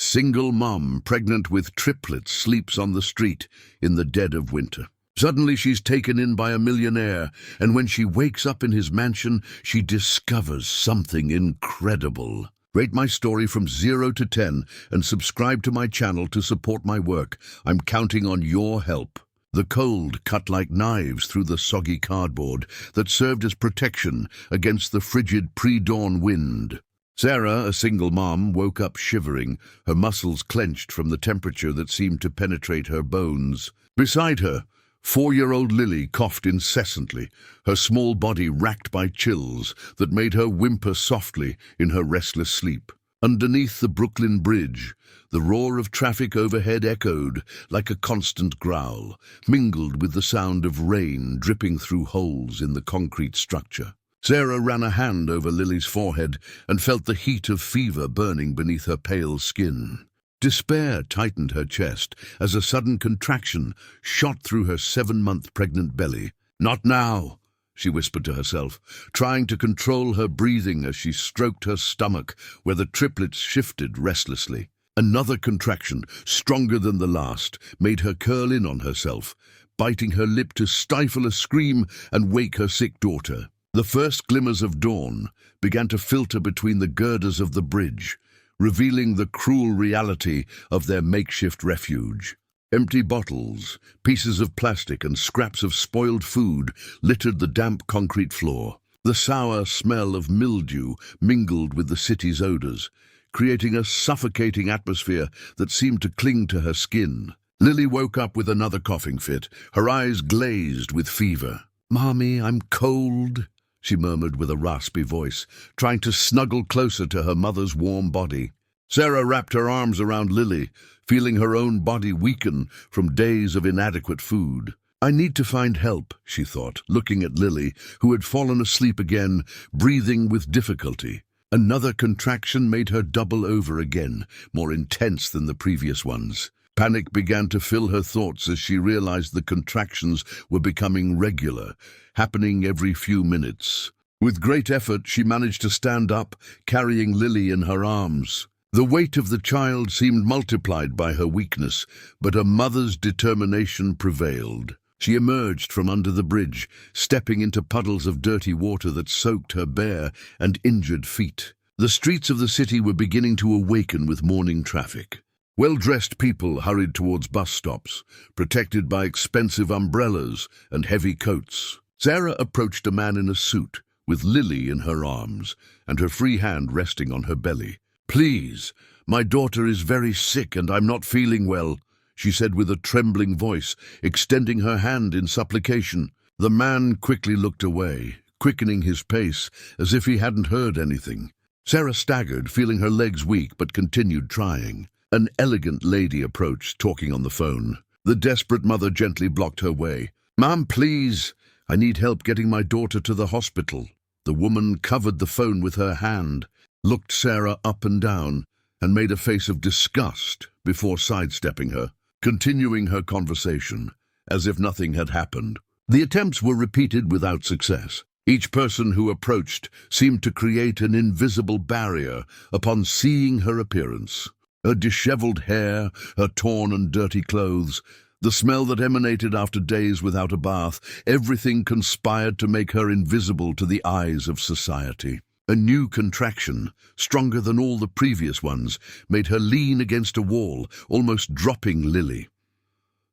single mom, pregnant with triplets, sleeps on the street in the dead of winter. Suddenly she's taken in by a millionaire, and when she wakes up in his mansion, she discovers something incredible. Rate my story from 0 to 10 and subscribe to my channel to support my work. I'm counting on your help. The cold cut like knives through the soggy cardboard that served as protection against the frigid pre-dawn wind. Sarah, a single mom, woke up shivering, her muscles clenched from the temperature that seemed to penetrate her bones. Beside her, 4-year-old Lily coughed incessantly, her small body racked by chills that made her whimper softly in her restless sleep. Underneath the Brooklyn Bridge, the roar of traffic overhead echoed like a constant growl, mingled with the sound of rain dripping through holes in the concrete structure. Sarah ran a hand over Lily's forehead and felt the heat of fever burning beneath her pale skin. Despair tightened her chest as a sudden contraction shot through her 7-month pregnant belly. "Not now," she whispered to herself, trying to control her breathing as she stroked her stomach where the triplets shifted restlessly. Another contraction, stronger than the last, made her curl in on herself, biting her lip to stifle a scream and wake her sick daughter. The first glimmers of dawn began to filter between the girders of the bridge, revealing the cruel reality of their makeshift refuge. Empty bottles, pieces of plastic, and scraps of spoiled food littered the damp concrete floor. The sour smell of mildew mingled with the city's odors, creating a suffocating atmosphere that seemed to cling to her skin. Lily woke up with another coughing fit, her eyes glazed with fever. "Mommy, I'm cold," she murmured with a raspy voice, trying to snuggle closer to her mother's warm body. Sarah wrapped her arms around Lily, feeling her own body weaken from days of inadequate food. "I need to find help," she thought, looking at Lily, who had fallen asleep again, breathing with difficulty. Another contraction made her double over again, more intense than the previous ones. Panic began to fill her thoughts as she realized the contractions were becoming regular, happening every few minutes. With great effort, she managed to stand up, carrying Lily in her arms. The weight of the child seemed multiplied by her weakness, but a mother's determination prevailed. She emerged from under the bridge, stepping into puddles of dirty water that soaked her bare and injured feet. The streets of the city were beginning to awaken with morning traffic. Well-dressed people hurried towards bus stops, protected by expensive umbrellas and heavy coats. Sarah approached a man in a suit, with Lily in her arms, and her free hand resting on her belly. "Please, my daughter is very sick and I'm not feeling well," she said with a trembling voice, extending her hand in supplication. The man quickly looked away, quickening his pace as if he hadn't heard anything. Sarah staggered, feeling her legs weak, but continued trying. An elegant lady approached, talking on the phone. The desperate mother gently blocked her way. "Mom, please, I need help getting my daughter to the hospital." The woman covered the phone with her hand, looked Sarah up and down, and made a face of disgust before sidestepping her, continuing her conversation as if nothing had happened. The attempts were repeated without success. Each person who approached seemed to create an invisible barrier upon seeing her appearance. Her disheveled hair, her torn and dirty clothes, the smell that emanated after days without a bath, everything conspired to make her invisible to the eyes of society. A new contraction, stronger than all the previous ones, made her lean against a wall, almost dropping Lily.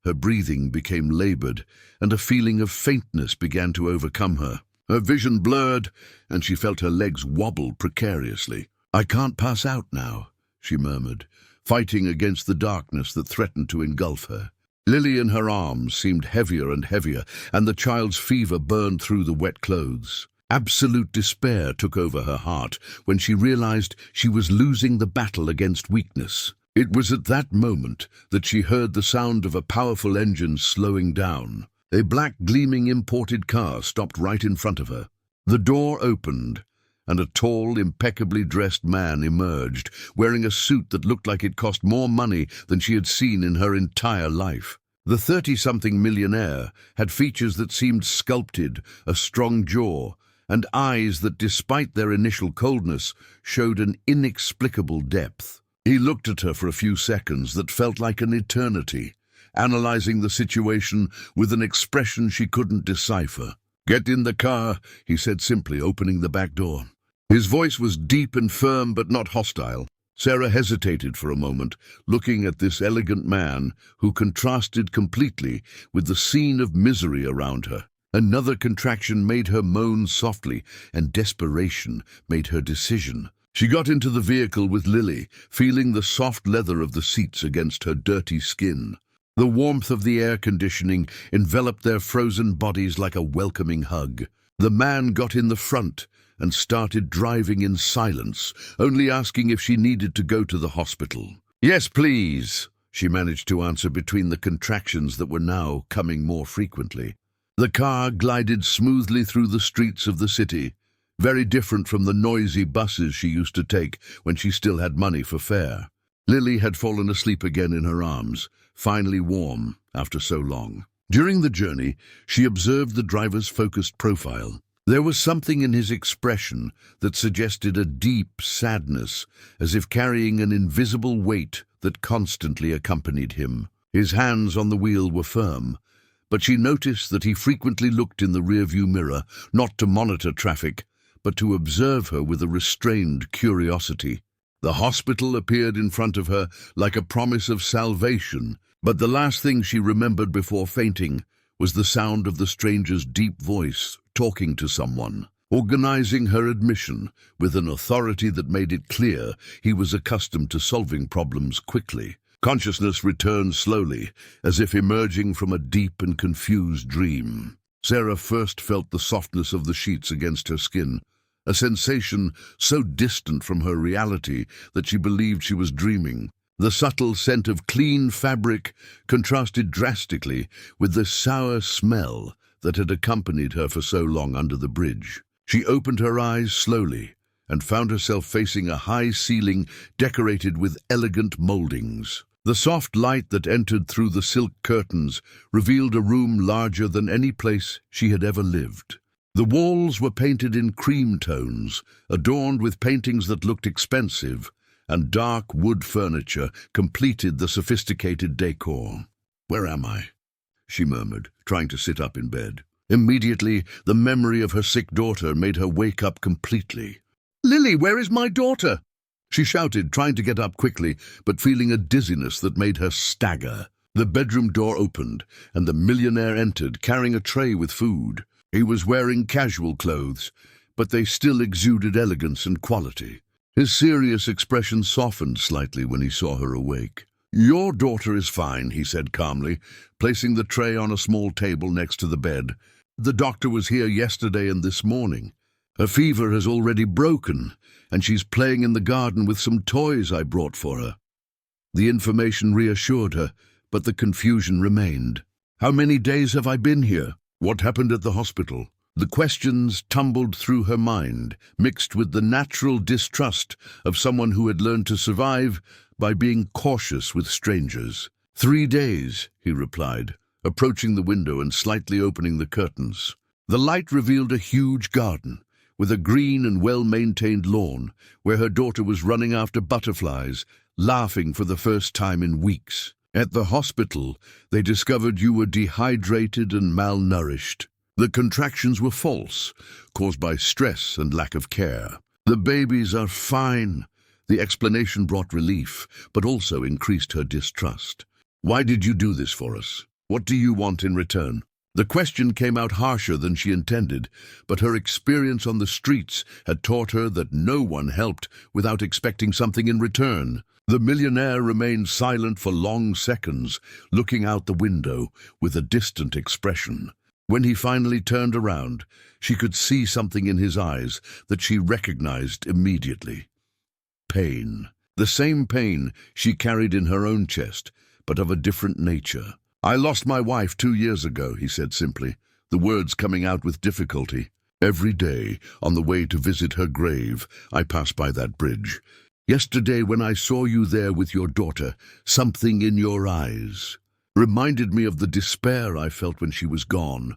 Her breathing became labored, and a feeling of faintness began to overcome her. Her vision blurred, and she felt her legs wobble precariously. "I can't pass out now," she murmured, fighting against the darkness that threatened to engulf her. Lily in her arms seemed heavier and heavier, and the child's fever burned through the wet clothes. Absolute despair took over her heart when she realized she was losing the battle against weakness. It was at that moment that she heard the sound of a powerful engine slowing down. A black, gleaming imported car stopped right in front of her. The door opened, and a tall, impeccably dressed man emerged, wearing a suit that looked like it cost more money than she had seen in her entire life. The 30-something millionaire had features that seemed sculpted, a strong jaw, and eyes that, despite their initial coldness, showed an inexplicable depth. He looked at her for a few seconds that felt like an eternity, analyzing the situation with an expression she couldn't decipher. "Get in the car," he said simply, opening the back door. His voice was deep and firm but not hostile. Sarah hesitated for a moment, looking at this elegant man who contrasted completely with the scene of misery around her. Another contraction made her moan softly, and desperation made her decision. She got into the vehicle with Lily, feeling the soft leather of the seats against her dirty skin. The warmth of the air conditioning enveloped their frozen bodies like a welcoming hug. The man got in the front and started driving in silence, only asking if she needed to go to the hospital. "Yes, please," she managed to answer between the contractions that were now coming more frequently. The car glided smoothly through the streets of the city, very different from the noisy buses she used to take when she still had money for fare. Lily had fallen asleep again in her arms, finally warm after so long. During the journey, she observed the driver's focused profile. There was something in his expression that suggested a deep sadness, as if carrying an invisible weight that constantly accompanied him. His hands on the wheel were firm, but she noticed that he frequently looked in the rearview mirror, not to monitor traffic, but to observe her with a restrained curiosity. The hospital appeared in front of her like a promise of salvation, but the last thing she remembered before fainting was the sound of the stranger's deep voice talking to someone, organizing her admission with an authority that made it clear he was accustomed to solving problems quickly. Consciousness returned slowly, as if emerging from a deep and confused dream. Sarah first felt the softness of the sheets against her skin, a sensation so distant from her reality that she believed she was dreaming. The subtle scent of clean fabric contrasted drastically with the sour smell that had accompanied her for so long under the bridge. She opened her eyes slowly and found herself facing a high ceiling decorated with elegant moldings. The soft light that entered through the silk curtains revealed a room larger than any place she had ever lived. The walls were painted in cream tones, adorned with paintings that looked expensive, and dark wood furniture completed the sophisticated decor. "Where am I?" she murmured, trying to sit up in bed. Immediately, the memory of her sick daughter made her wake up completely. "Lily, where is my daughter?" she shouted, trying to get up quickly, but feeling a dizziness that made her stagger. The bedroom door opened, and the millionaire entered, carrying a tray with food. He was wearing casual clothes, but they still exuded elegance and quality. His serious expression softened slightly when he saw her awake. "Your daughter is fine," he said calmly, placing the tray on a small table next to the bed. "The doctor was here yesterday and this morning. Her fever has already broken, and she's playing in the garden with some toys I brought for her." The information reassured her, but the confusion remained. "How many days have I been here? What happened at the hospital?" The questions tumbled through her mind, mixed with the natural distrust of someone who had learned to survive by being cautious with strangers. 3 days, he replied, approaching the window and slightly opening the curtains. The light revealed a huge garden, with a green and well-maintained lawn, where her daughter was running after butterflies, laughing for the first time in weeks. At the hospital, they discovered you were dehydrated and malnourished. The contractions were false, caused by stress and lack of care. "The babies are fine." The explanation brought relief, but also increased her distrust. "Why did you do this for us? What do you want in return?" The question came out harsher than she intended, but her experience on the streets had taught her that no one helped without expecting something in return. The millionaire remained silent for long seconds, looking out the window with a distant expression. When he finally turned around, she could see something in his eyes that she recognized immediately. Pain. The same pain she carried in her own chest, but of a different nature. "I lost my wife 2 years ago," he said simply, the words coming out with difficulty. "Every day, on the way to visit her grave, I pass by that bridge. Yesterday, when I saw you there with your daughter, something in your eyes reminded me of the despair I felt when she was gone.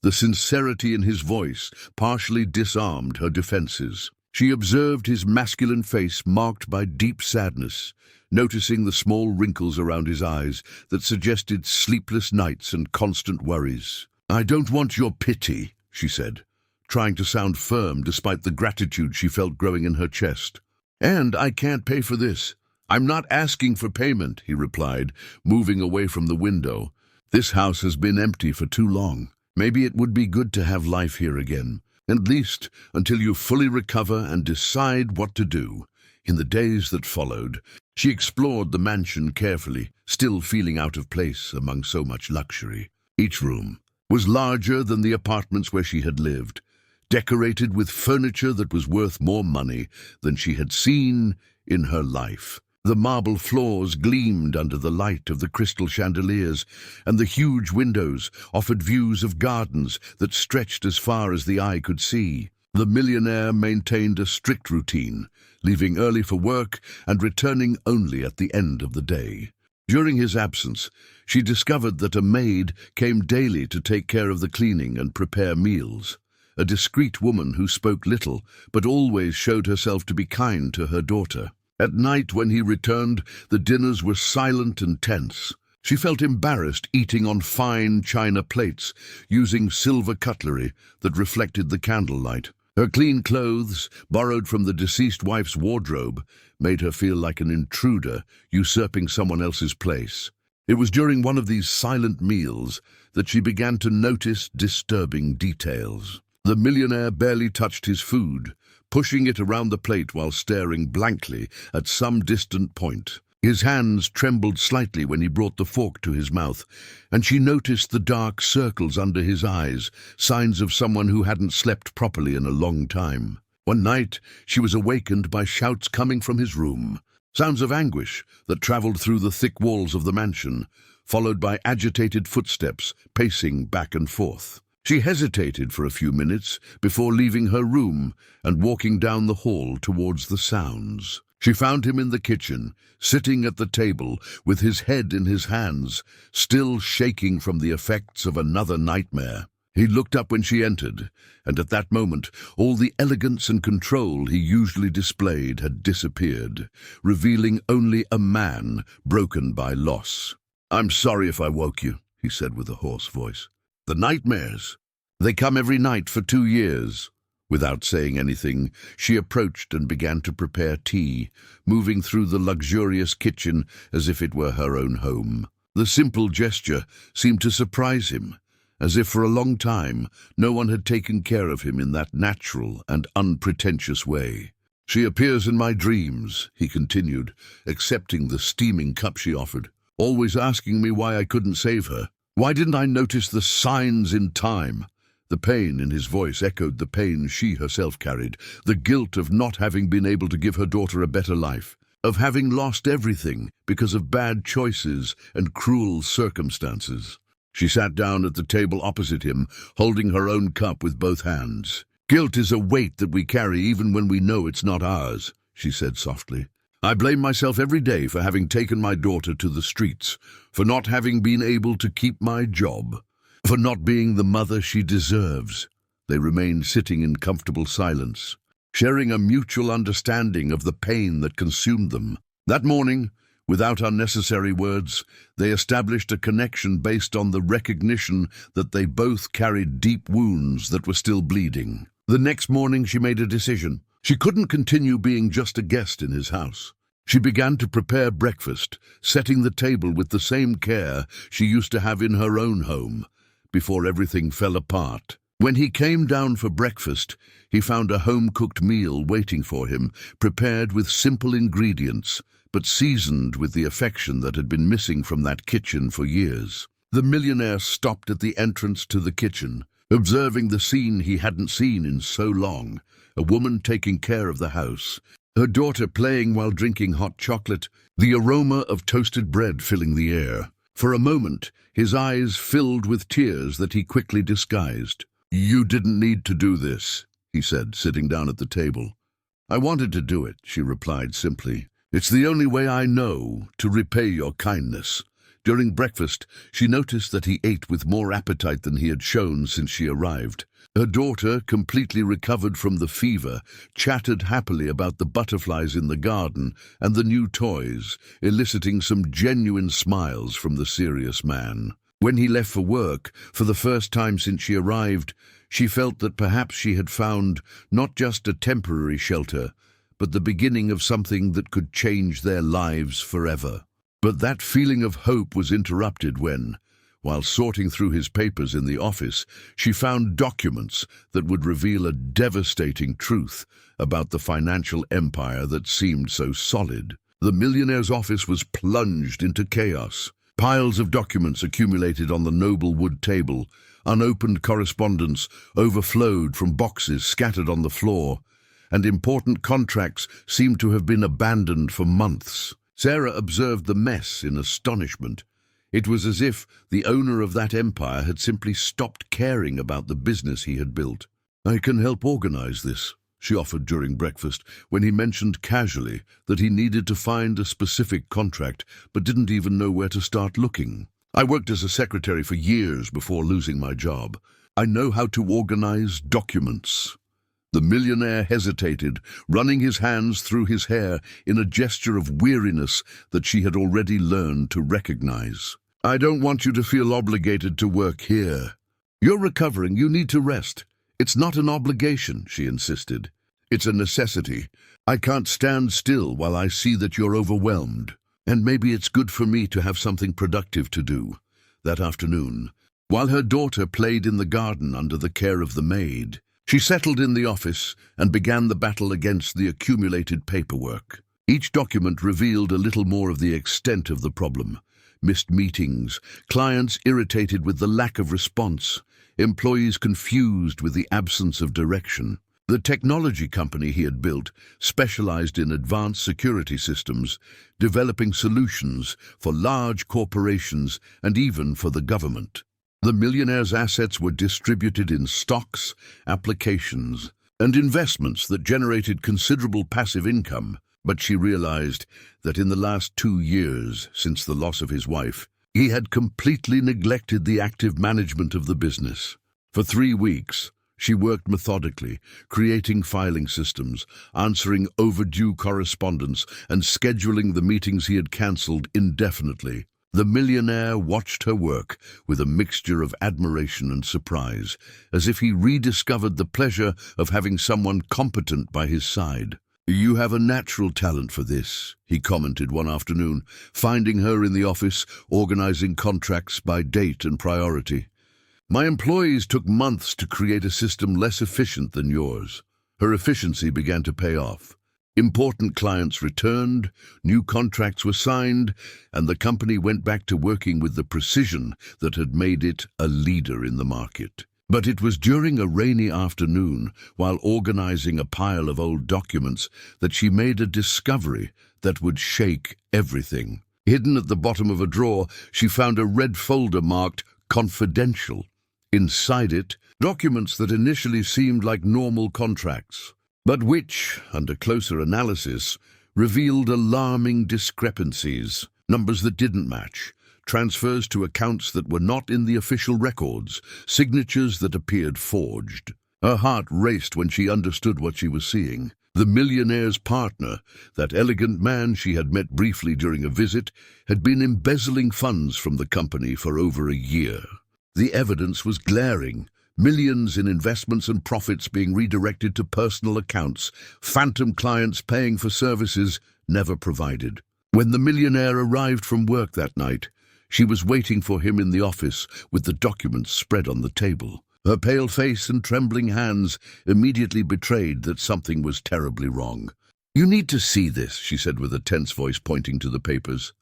The sincerity in his voice partially disarmed her defenses. She observed his masculine face marked by deep sadness, noticing the small wrinkles around his eyes that suggested sleepless nights and constant worries. "I don't want your pity," she said, trying to sound firm despite the gratitude she felt growing in her chest. "And I can't pay for this." "I'm not asking for payment," he replied, moving away from the window. "This house has been empty for too long. Maybe it would be good to have life here again, at least until you fully recover and decide what to do." In the days that followed, she explored the mansion carefully, still feeling out of place among so much luxury. Each room was larger than the apartments where she had lived, decorated with furniture that was worth more money than she had seen in her life. The marble floors gleamed under the light of the crystal chandeliers, and the huge windows offered views of gardens that stretched as far as the eye could see. The millionaire maintained a strict routine, leaving early for work and returning only at the end of the day. During his absence, she discovered that a maid came daily to take care of the cleaning and prepare meals. A discreet woman who spoke little, but always showed herself to be kind to her daughter. At night, when he returned, the dinners were silent and tense. She felt embarrassed eating on fine china plates, using silver cutlery that reflected the candlelight. Her clean clothes, borrowed from the deceased wife's wardrobe, made her feel like an intruder usurping someone else's place. It was during one of these silent meals that she began to notice disturbing details. The millionaire barely touched his food, pushing it around the plate while staring blankly at some distant point. His hands trembled slightly when he brought the fork to his mouth, and she noticed the dark circles under his eyes, signs of someone who hadn't slept properly in a long time. One night, she was awakened by shouts coming from his room, sounds of anguish that traveled through the thick walls of the mansion, followed by agitated footsteps pacing back and forth. She hesitated for a few minutes before leaving her room and walking down the hall towards the sounds. She found him in the kitchen, sitting at the table with his head in his hands, still shaking from the effects of another nightmare. He looked up when she entered, and at that moment all the elegance and control he usually displayed had disappeared, revealing only a man broken by loss. "I'm sorry if I woke you," he said with a hoarse voice. "The nightmares, they come every night for 2 years." Without saying anything, she approached and began to prepare tea, moving through the luxurious kitchen as if it were her own home. The simple gesture seemed to surprise him, as if for a long time no one had taken care of him in that natural and unpretentious way. "She appears in my dreams," he continued, accepting the steaming cup she offered, "always asking me why I couldn't save her. Why didn't I notice the signs in time?" The pain in his voice echoed the pain she herself carried, the guilt of not having been able to give her daughter a better life, of having lost everything because of bad choices and cruel circumstances. She sat down at the table opposite him, holding her own cup with both hands. "Guilt is a weight that we carry even when we know it's not ours," she said softly. "I blame myself every day for having taken my daughter to the streets, for not having been able to keep my job, for not being the mother she deserves." They remained sitting in comfortable silence, sharing a mutual understanding of the pain that consumed them. That morning, without unnecessary words, they established a connection based on the recognition that they both carried deep wounds that were still bleeding. The next morning she made a decision. She couldn't continue being just a guest in his house. She began to prepare breakfast, setting the table with the same care she used to have in her own home, before everything fell apart. When he came down for breakfast, he found a home-cooked meal waiting for him, prepared with simple ingredients, but seasoned with the affection that had been missing from that kitchen for years. The millionaire stopped at the entrance to the kitchen, observing the scene he hadn't seen in so long, a woman taking care of the house, her daughter playing while drinking hot chocolate, the aroma of toasted bread filling the air. For a moment, his eyes filled with tears that he quickly disguised. "You didn't need to do this," he said, sitting down at the table. "I wanted to do it," she replied simply. "It's the only way I know to repay your kindness." During breakfast, she noticed that he ate with more appetite than he had shown since she arrived. Her daughter, completely recovered from the fever, chattered happily about the butterflies in the garden and the new toys, eliciting some genuine smiles from the serious man. When he left for work, for the first time since she arrived, she felt that perhaps she had found not just a temporary shelter, but the beginning of something that could change their lives forever. But that feeling of hope was interrupted when, while sorting through his papers in the office, she found documents that would reveal a devastating truth about the financial empire that seemed so solid. The millionaire's office was plunged into chaos. Piles of documents accumulated on the noble wood table. Unopened correspondence overflowed from boxes scattered on the floor, and important contracts seemed to have been abandoned for months. Sarah observed the mess in astonishment. It was as if the owner of that empire had simply stopped caring about the business he had built. "I can help organize this," she offered during breakfast, when he mentioned casually that he needed to find a specific contract but didn't even know where to start looking. "I worked as a secretary for years before losing my job. I know how to organize documents." The millionaire hesitated, running his hands through his hair in a gesture of weariness that she had already learned to recognize. "I don't want you to feel obligated to work here. You're recovering, you need to rest. It's not an obligation," she insisted. "It's a necessity. I can't stand still while I see that you're overwhelmed. And maybe it's good for me to have something productive to do." That afternoon, while her daughter played in the garden under the care of the maid, she settled in the office and began the battle against the accumulated paperwork. Each document revealed a little more of the extent of the problem. Missed meetings, clients irritated with the lack of response, employees confused with the absence of direction. The technology company he had built specialized in advanced security systems, developing solutions for large corporations and even for the government. The millionaire's assets were distributed in stocks, applications, and investments that generated considerable passive income, but she realized that in the last 2 years, since the loss of his wife, he had completely neglected the active management of the business. For 3 weeks, she worked methodically, creating filing systems, answering overdue correspondence, and scheduling the meetings he had cancelled indefinitely. The millionaire watched her work with a mixture of admiration and surprise, as if he rediscovered the pleasure of having someone competent by his side. "You have a natural talent for this," he commented one afternoon, finding her in the office, organizing contracts by date and priority. "My employees took months to create a system less efficient than yours." Her efficiency began to pay off. Important clients returned, new contracts were signed, and the company went back to working with the precision that had made it a leader in the market. But it was during a rainy afternoon, while organizing a pile of old documents, that she made a discovery that would shake everything. Hidden at the bottom of a drawer, she found a red folder marked "Confidential." Inside it, documents that initially seemed like normal contracts, but which, under closer analysis, revealed alarming discrepancies, numbers that didn't match, transfers to accounts that were not in the official records, signatures that appeared forged. Her heart raced when she understood what she was seeing. The millionaire's partner, that elegant man she had met briefly during a visit, had been embezzling funds from the company for over a year. The evidence was glaring. Millions in investments and profits being redirected to personal accounts, phantom clients paying for services never provided. When the millionaire arrived from work that night, she was waiting for him in the office with the documents spread on the table. Her pale face and trembling hands immediately betrayed that something was terribly wrong. "You need to see this," she said with a tense voice, pointing to the papers.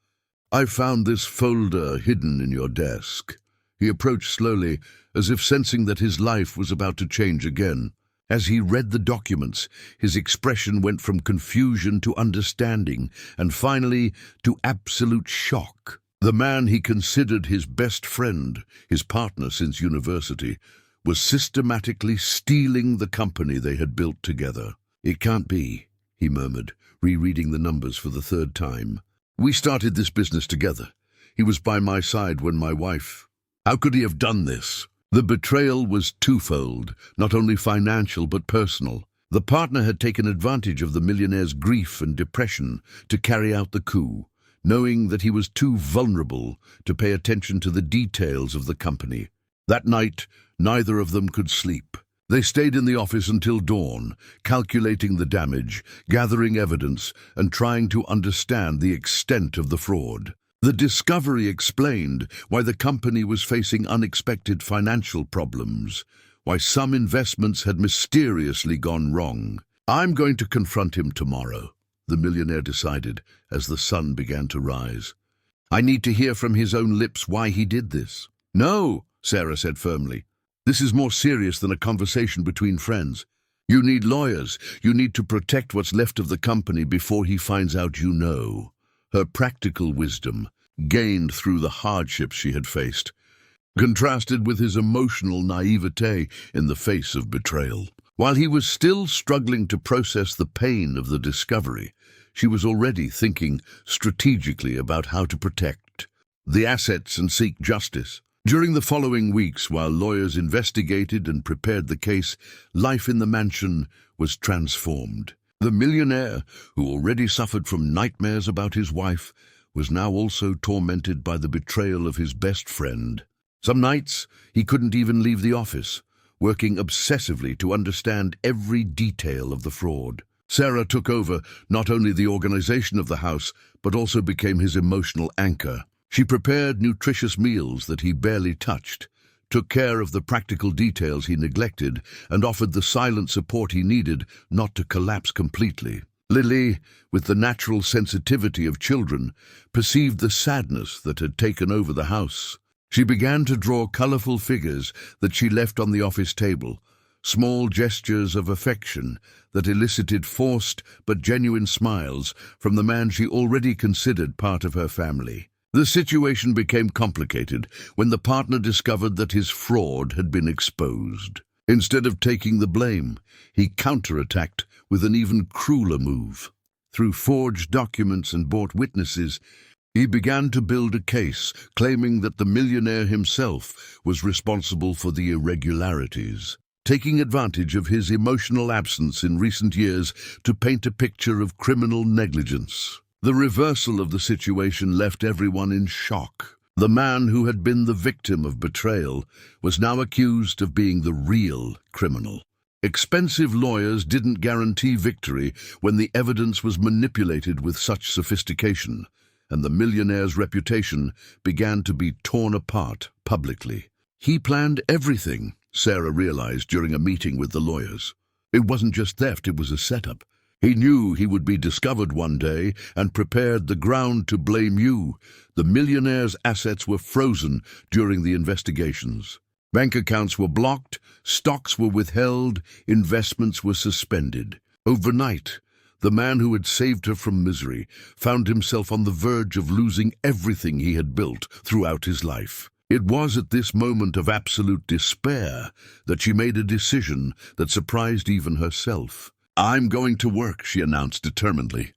"I found this folder hidden in your desk." He approached slowly, as if sensing that his life was about to change again. As he read the documents, his expression went from confusion to understanding, and finally to absolute shock. The man he considered his best friend, his partner since university, was systematically stealing the company they had built together. "It can't be," he murmured, rereading the numbers for the 3rd time. "We started this business together. He was by my side when my wife—" "How could he have done this?" The betrayal was twofold, not only financial but personal. The partner had taken advantage of the millionaire's grief and depression to carry out the coup, knowing that he was too vulnerable to pay attention to the details of the company. That night, neither of them could sleep. They stayed in the office until dawn, calculating the damage, gathering evidence, and trying to understand the extent of the fraud. The discovery explained why the company was facing unexpected financial problems, why some investments had mysteriously gone wrong. "I'm going to confront him tomorrow," the millionaire decided as the sun began to rise. "I need to hear from his own lips why he did this." "No," Sarah said firmly. "This is more serious than a conversation between friends. You need lawyers. You need to protect what's left of the company before he finds out you know." Her practical wisdom, gained through the hardships she had faced, contrasted with his emotional naivete in the face of betrayal. While he was still struggling to process the pain of the discovery, she was already thinking strategically about how to protect the assets and seek justice. During the following weeks, while lawyers investigated and prepared the case, life in the mansion was transformed. The millionaire, who already suffered from nightmares about his wife, was now also tormented by the betrayal of his best friend. Some nights, he couldn't even leave the office, working obsessively to understand every detail of the fraud. Sarah took over not only the organization of the house, but also became his emotional anchor. She prepared nutritious meals that he barely touched, took care of the practical details he neglected, and offered the silent support he needed not to collapse completely. Lily, with the natural sensitivity of children, perceived the sadness that had taken over the house. She began to draw colorful figures that she left on the office table, small gestures of affection that elicited forced but genuine smiles from the man she already considered part of her family. The situation became complicated when the partner discovered that his fraud had been exposed. Instead of taking the blame, he counterattacked with an even crueler move. Through forged documents and bought witnesses, he began to build a case, claiming that the millionaire himself was responsible for the irregularities, taking advantage of his emotional absence in recent years to paint a picture of criminal negligence. The reversal of the situation left everyone in shock. The man who had been the victim of betrayal was now accused of being the real criminal. Expensive lawyers didn't guarantee victory when the evidence was manipulated with such sophistication, and the millionaire's reputation began to be torn apart publicly. He planned everything, Sarah realized during a meeting with the lawyers. It wasn't just theft, it was a setup. He knew he would be discovered one day and prepared the ground to blame you. The millionaire's assets were frozen during the investigations. Bank accounts were blocked, stocks were withheld, investments were suspended. Overnight, the man who had saved her from misery found himself on the verge of losing everything he had built throughout his life. It was at this moment of absolute despair that she made a decision that surprised even herself. "I'm going to work," she announced determinedly.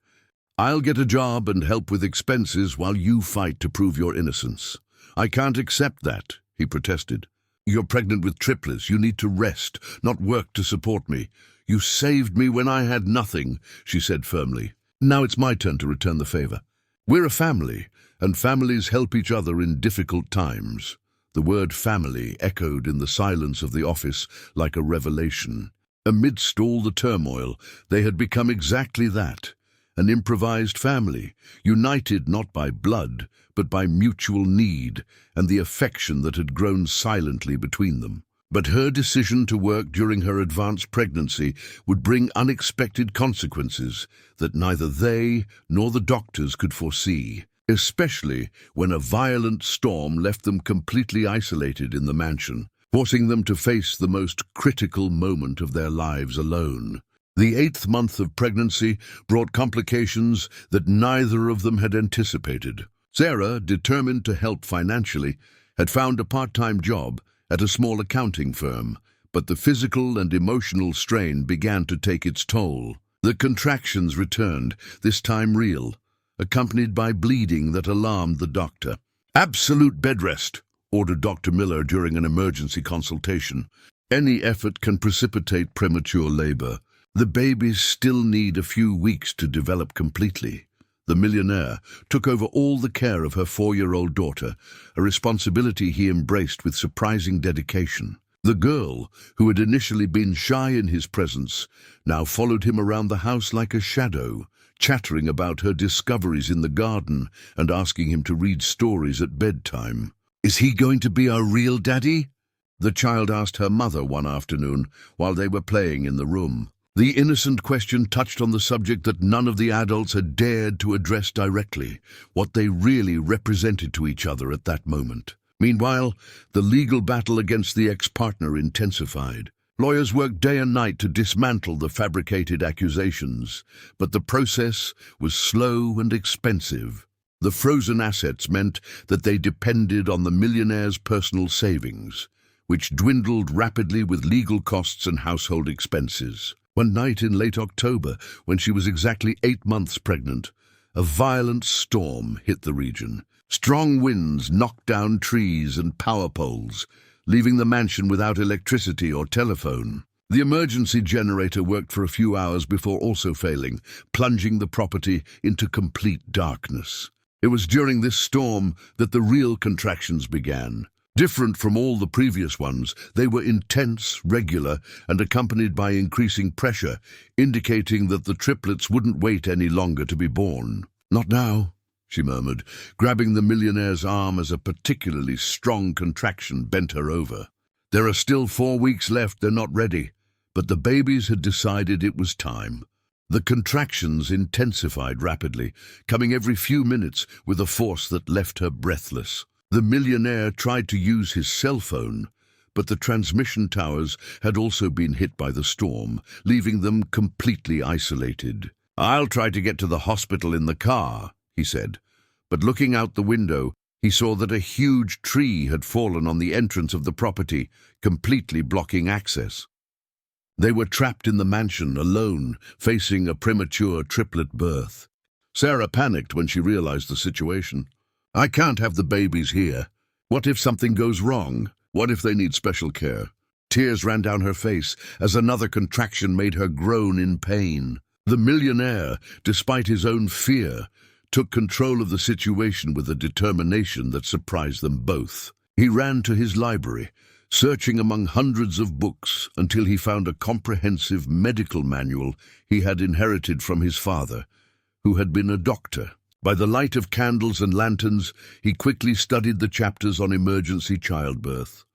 "I'll get a job and help with expenses while you fight to prove your innocence." "I can't accept that," he protested. "You're pregnant with triplets. You need to rest, not work to support me." "You saved me when I had nothing," she said firmly. "Now it's my turn to return the favor. We're a family, and families help each other in difficult times." The word family echoed in the silence of the office like a revelation. Amidst all the turmoil, they had become exactly that, an improvised family, united not by blood, but by mutual need and the affection that had grown silently between them. But her decision to work during her advanced pregnancy would bring unexpected consequences that neither they nor the doctors could foresee, especially when a violent storm left them completely isolated in the mansion, forcing them to face the most critical moment of their lives alone. The 8th month of pregnancy brought complications that neither of them had anticipated. Sarah, determined to help financially, had found a part-time job at a small accounting firm, but the physical and emotional strain began to take its toll. The contractions returned, this time real, accompanied by bleeding that alarmed the doctor. "Absolute bed rest," ordered Dr. Miller during an emergency consultation. Any effort can precipitate premature labor. The babies still need a few weeks to develop completely. The millionaire took over all the care of her 4-year-old daughter, a responsibility he embraced with surprising dedication. The girl, who had initially been shy in his presence, now followed him around the house like a shadow, chattering about her discoveries in the garden and asking him to read stories at bedtime. "Is he going to be our real daddy?" the child asked her mother one afternoon while they were playing in the room. The innocent question touched on the subject that none of the adults had dared to address directly, what they really represented to each other at that moment. Meanwhile, the legal battle against the ex-partner intensified. Lawyers worked day and night to dismantle the fabricated accusations, but the process was slow and expensive. The frozen assets meant that they depended on the millionaire's personal savings, which dwindled rapidly with legal costs and household expenses. One night in late October, when she was exactly 8 months pregnant, a violent storm hit the region. Strong winds knocked down trees and power poles, leaving the mansion without electricity or telephone. The emergency generator worked for a few hours before also failing, plunging the property into complete darkness. It was during this storm that the real contractions began. Different from all the previous ones, they were intense, regular, and accompanied by increasing pressure, indicating that the triplets wouldn't wait any longer to be born. "Not now," she murmured, grabbing the millionaire's arm as a particularly strong contraction bent her over. "There are still 4 weeks left, they're not ready." But the babies had decided it was time. The contractions intensified rapidly, coming every few minutes with a force that left her breathless. The millionaire tried to use his cell phone, but the transmission towers had also been hit by the storm, leaving them completely isolated. "I'll try to get to the hospital in the car," he said. But looking out the window, he saw that a huge tree had fallen on the entrance of the property, completely blocking access. They were trapped in the mansion, alone, facing a premature triplet birth. Sarah panicked when she realized the situation. "I can't have the babies here. What if something goes wrong? What if they need special care?" Tears ran down her face as another contraction made her groan in pain. The millionaire, despite his own fear, took control of the situation with a determination that surprised them both. He ran to his library, searching among hundreds of books until he found a comprehensive medical manual he had inherited from his father, who had been a doctor. By the light of candles and lanterns, he quickly studied the chapters on emergency childbirth.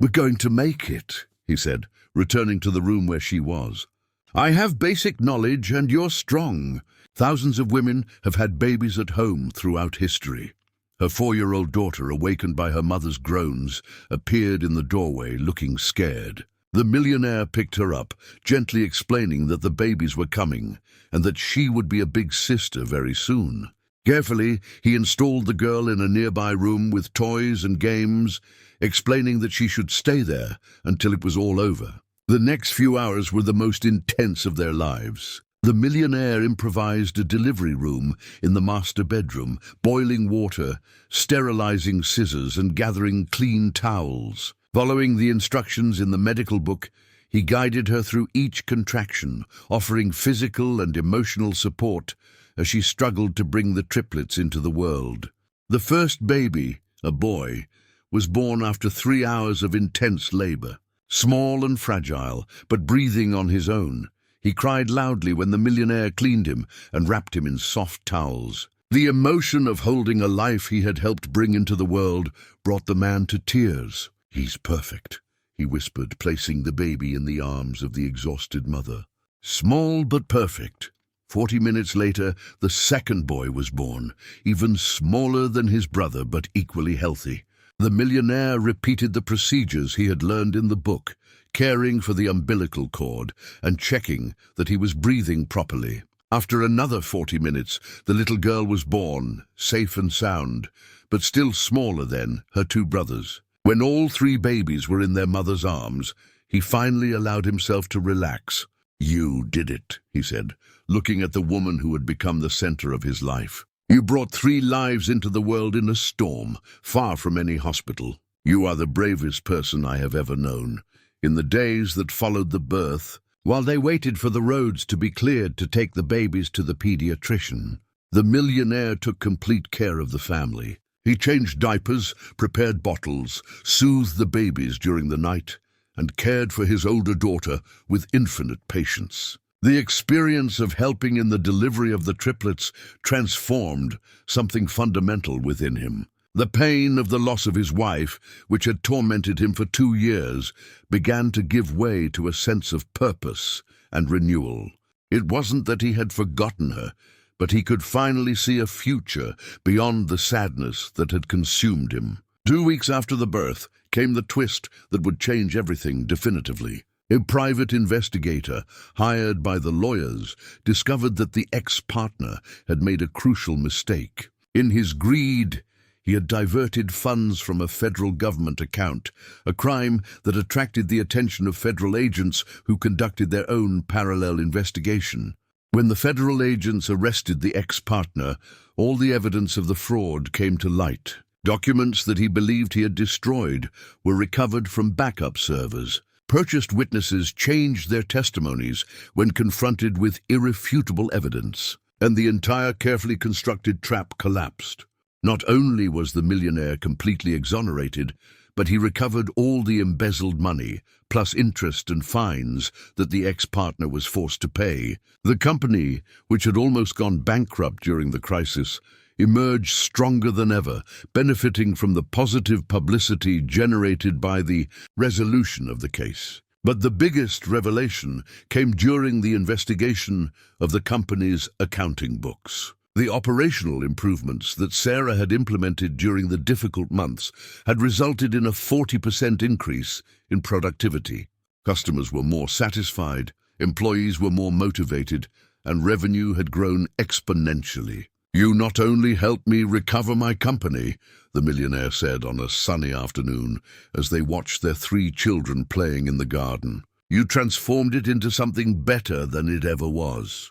"We're going to make it," he said, returning to the room where she was. "I have basic knowledge and you're strong." Thousands of women have had babies at home throughout history. Her 4-year-old daughter, awakened by her mother's groans, appeared in the doorway looking scared. The millionaire picked her up, gently explaining that the babies were coming and that she would be a big sister very soon. Carefully, he installed the girl in a nearby room with toys and games, explaining that she should stay there until it was all over. The next few hours were the most intense of their lives. The millionaire improvised a delivery room in the master bedroom, boiling water, sterilizing scissors, and gathering clean towels. Following the instructions in the medical book, he guided her through each contraction, offering physical and emotional support as she struggled to bring the triplets into the world. The first baby, a boy, was born after 3 hours of intense labor. Small and fragile, but breathing on his own, he cried loudly when the millionaire cleaned him and wrapped him in soft towels. The emotion of holding a life he had helped bring into the world brought the man to tears. "He's perfect," he whispered, placing the baby in the arms of the exhausted mother. Small but perfect. 40 minutes later, the second boy was born, even smaller than his brother but equally healthy. The millionaire repeated the procedures he had learned in the book, caring for the umbilical cord and checking that he was breathing properly. After another 40 minutes, the little girl was born, safe and sound, but still smaller than her 2 brothers. When all 3 babies were in their mother's arms, he finally allowed himself to relax. "You did it," he said, looking at the woman who had become the center of his life. "You brought 3 lives into the world in a storm, far from any hospital. "You are the bravest person I have ever known." In the days that followed the birth, while they waited for the roads to be cleared to take the babies to the pediatrician, the millionaire took complete care of the family. He changed diapers, prepared bottles, soothed the babies during the night, and cared for his older daughter with infinite patience. The experience of helping in the delivery of the triplets transformed something fundamental within him. The pain of the loss of his wife, which had tormented him for 2 years, began to give way to a sense of purpose and renewal. It wasn't that he had forgotten her, but he could finally see a future beyond the sadness that had consumed him. 2 weeks after the birth came the twist that would change everything definitively. A private investigator, hired by the lawyers, discovered that the ex-partner had made a crucial mistake. In his greed, he had diverted funds from a federal government account, a crime that attracted the attention of federal agents who conducted their own parallel investigation. When the federal agents arrested the ex-partner, all the evidence of the fraud came to light. Documents that he believed he had destroyed were recovered from backup servers. Purchased witnesses changed their testimonies when confronted with irrefutable evidence, and the entire carefully constructed trap collapsed. Not only was the millionaire completely exonerated, but he recovered all the embezzled money, plus interest and fines that the ex-partner was forced to pay. The company, which had almost gone bankrupt during the crisis, emerged stronger than ever, benefiting from the positive publicity generated by the resolution of the case. But the biggest revelation came during the investigation of the company's accounting books. The operational improvements that Sarah had implemented during the difficult months had resulted in a 40% increase in productivity. Customers were more satisfied, employees were more motivated, and revenue had grown exponentially. "You not only helped me recover my company," the millionaire said on a sunny afternoon as they watched their 3 children playing in the garden. "You transformed it into something better than it ever was."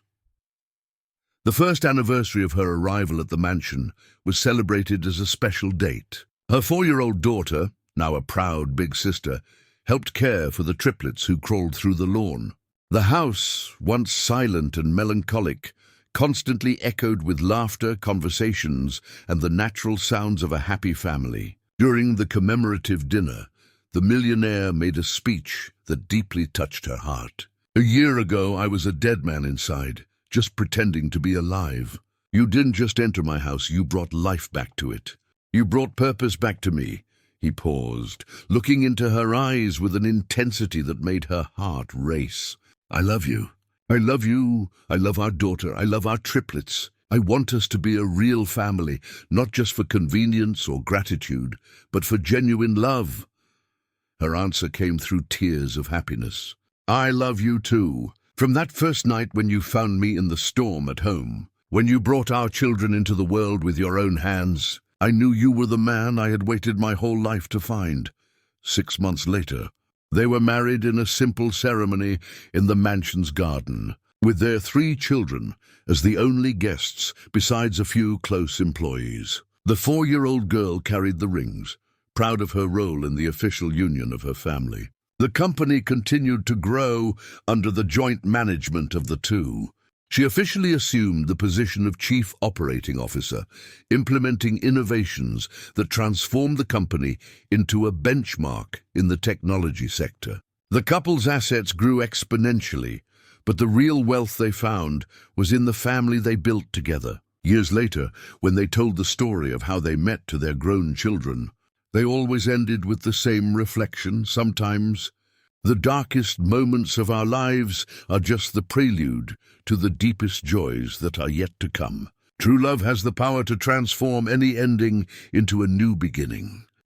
The first anniversary of her arrival at the mansion was celebrated as a special date. Her 4-year-old daughter, now a proud big sister, helped care for the triplets who crawled through the lawn. The house, once silent and melancholic, constantly echoed with laughter, conversations, and the natural sounds of a happy family. During the commemorative dinner, the millionaire made a speech that deeply touched her heart. "A year ago, I was a dead man inside, just pretending to be alive. You didn't just enter my house, you brought life back to it. You brought purpose back to me." He paused, looking into her eyes with an intensity that made her heart race. "I love you. I love you. I love our daughter. I love our triplets. I want us to be a real family, not just for convenience or gratitude, but for genuine love." Her answer came through tears of happiness. "I love you too. From that first night when you found me in the storm at home, when you brought our children into the world with your own hands, I knew you were the man I had waited my whole life to find." 6 months later, they were married in a simple ceremony in the mansion's garden, with their 3 children as the only guests besides a few close employees. The 4-year-old girl carried the rings, proud of her role in the official union of her family. The company continued to grow under the joint management of the two. She officially assumed the position of Chief Operating Officer, implementing innovations that transformed the company into a benchmark in the technology sector. The couple's assets grew exponentially, but the real wealth they found was in the family they built together. Years later, when they told the story of how they met to their grown children, they always ended with the same reflection. Sometimes, the darkest moments of our lives are just the prelude to the deepest joys that are yet to come. True love has the power to transform any ending into a new beginning.